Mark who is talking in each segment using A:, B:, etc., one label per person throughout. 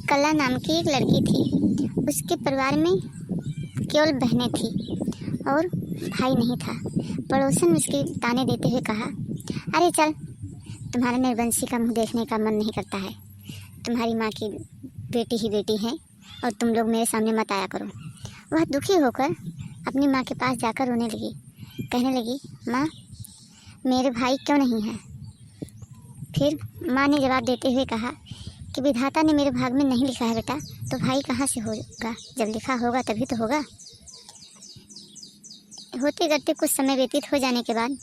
A: कला नाम की एक लड़की थी। उसके परिवार में केवल बहनें थी और भाई नहीं था। पड़ोसन उसके ताने देते हुए कहा, अरे चल, तुम्हारे निर्वंशी का मुँह देखने का मन नहीं करता है। तुम्हारी माँ की बेटी ही बेटी है और तुम लोग मेरे सामने मत आया करो। वह दुखी होकर अपनी माँ के पास जाकर रोने लगी। कहने लगी, माँ, मेरे भाई क्यों नहीं है? फिर माँ ने जवाब देते हुए कहा कि विधाता ने मेरे भाग में नहीं लिखा है बेटा, तो भाई कहाँ से होगा? जब लिखा होगा तभी तो होगा। होते करते कुछ समय व्यतीत हो जाने के बाद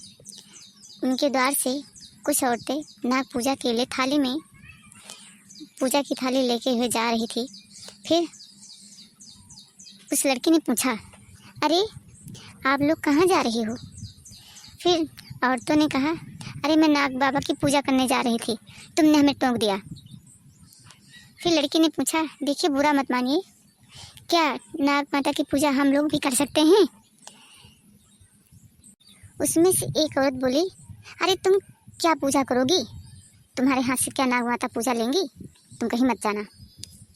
A: उनके द्वार से कुछ औरतें नाग पूजा के लिए थाली में पूजा की थाली लेके हुए जा रही थी। फिर उस लड़की ने पूछा, अरे आप लोग कहाँ जा रही हो? फिर औरतों ने कहा, अरे मैं नाग बाबा की पूजा करने जा रही थी, तुमने हमें टोक दिया। फिर लड़की ने पूछा, देखिए बुरा मत मानिए, क्या नाग माता की पूजा हम लोग भी कर सकते हैं? उसमें से एक औरत बोली, अरे तुम क्या पूजा करोगी? तुम्हारे हाथ से क्या नाग माता पूजा लेंगी? तुम कहीं मत जाना,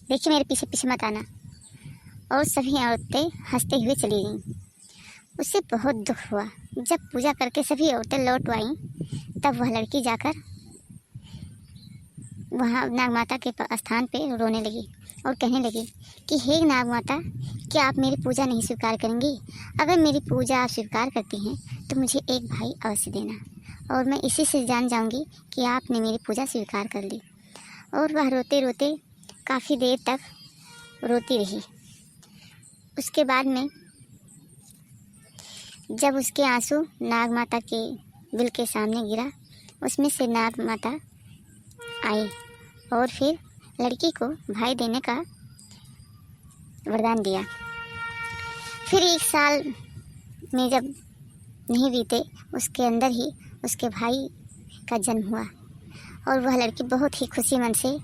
A: देखिए मेरे पीछे पीछे मत आना। और सभी औरतें हंसते हुए चली गईं। उसे बहुत दुख हुआ। जब पूजा करके सभी औरतें लौट आईं, तब वह लड़की जाकर वहाँ नाग माता के स्थान पे रोने लगी और कहने लगी कि हे नाग माता, क्या आप मेरी पूजा नहीं स्वीकार करेंगी? अगर मेरी पूजा आप स्वीकार करती हैं तो मुझे एक भाई अवश्य देना, और मैं इसी से जान जाऊंगी कि आपने मेरी पूजा स्वीकार कर ली। और वह रोते रोते काफ़ी देर तक रोती रही। उसके बाद में जब उसके आंसू नाग माता के बिल के सामने गिरा, उसमें से नाग माता आई और फिर लड़की को भाई देने का वरदान दिया। फिर 1 साल में जब नहीं बीते, उसके अंदर ही उसके भाई का जन्म हुआ और वह लड़की बहुत ही खुशी मन से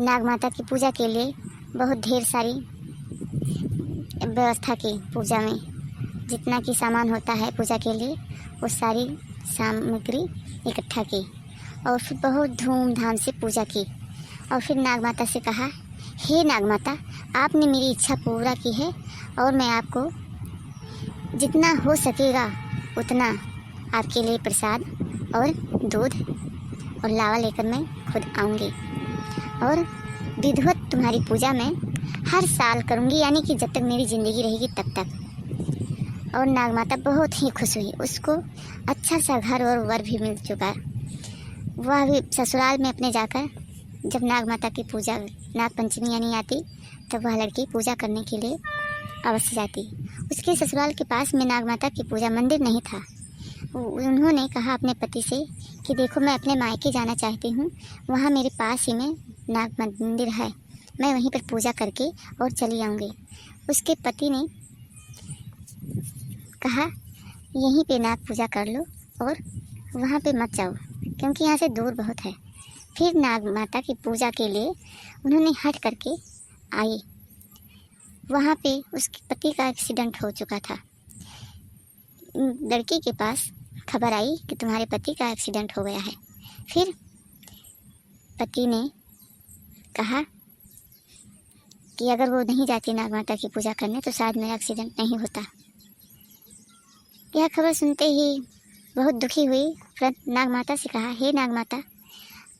A: नाग माता की पूजा के लिए बहुत ढेर सारी व्यवस्था की। पूजा में जितना की सामान होता है पूजा के लिए, वो सारी सामग्री इकट्ठा की और फिर बहुत धूमधाम से पूजा की। और फिर नाग माता से कहा, हे नाग माता, आपने मेरी इच्छा पूरा की है और मैं आपको जितना हो सकेगा उतना आपके लिए प्रसाद और दूध और लावा लेकर मैं खुद आऊँगी और विधिवत तुम्हारी पूजा मैं हर साल करूँगी, यानी कि जब तक मेरी ज़िंदगी रहेगी तब तक। और नाग माता बहुत ही खुश हुई। उसको अच्छा सा घर और वर भी मिल चुका। वह भी ससुराल में अपने जाकर जब नाग माता की पूजा नाग पंचमी यानी आती, तब वह लड़की पूजा करने के लिए अवश्य जाती। उसके ससुराल के पास में नाग माता की पूजा मंदिर नहीं था। उन्होंने कहा अपने पति से कि देखो, मैं अपने मायके जाना चाहती हूँ, वहाँ मेरे पास ही में नाग मंदिर है, मैं वहीं पर पूजा करके और चली आऊँगी। उसके पति ने कहा, यहीं पे नाग पूजा कर लो और वहाँ पे मत जाओ, क्योंकि यहाँ से दूर बहुत है। फिर नाग माता की पूजा के लिए उन्होंने हट करके आई। वहाँ पे उसके पति का एक्सीडेंट हो चुका था। लड़की के पास खबर आई कि तुम्हारे पति का एक्सीडेंट हो गया है। फिर पति ने कहा कि अगर वो नहीं जाती नाग माता की पूजा करने तो शायद मेरा एक्सीडेंट नहीं होता। यह खबर सुनते ही बहुत दुखी हुई। तुरंत नाग माता से कहा, हे नाग माता,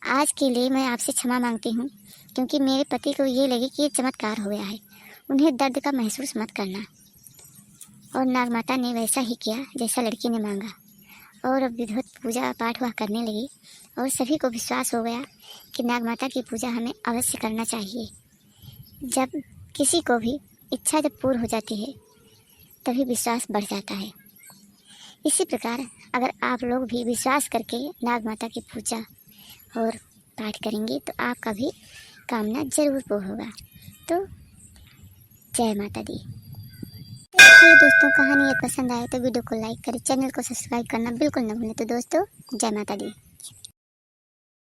A: आज के लिए मैं आपसे क्षमा मांगती हूँ, क्योंकि मेरे पति को ये लगे कि ये चमत्कार हो गया है, उन्हें दर्द का महसूस मत करना। और नाग माता ने वैसा ही किया जैसा लड़की ने मांगा और अब विधिवत पूजा पाठ वह करने लगी और सभी को विश्वास हो गया कि नाग माता की पूजा हमें अवश्य करना चाहिए। जब किसी को भी इच्छा जब पूर्ण हो जाती है तभी विश्वास बढ़ जाता है। इसी प्रकार अगर आप लोग भी विश्वास करके नाग माता की पूजा और पाठ करेंगे तो आपका भी कामना जरूर पूर्ण होगा। तो जय माता दी। तो दोस्तों, कहानी ये पसंद आए तो वीडियो को लाइक करें, चैनल को सब्सक्राइब करना बिल्कुल न भूलें। तो दोस्तों, जय माता दी।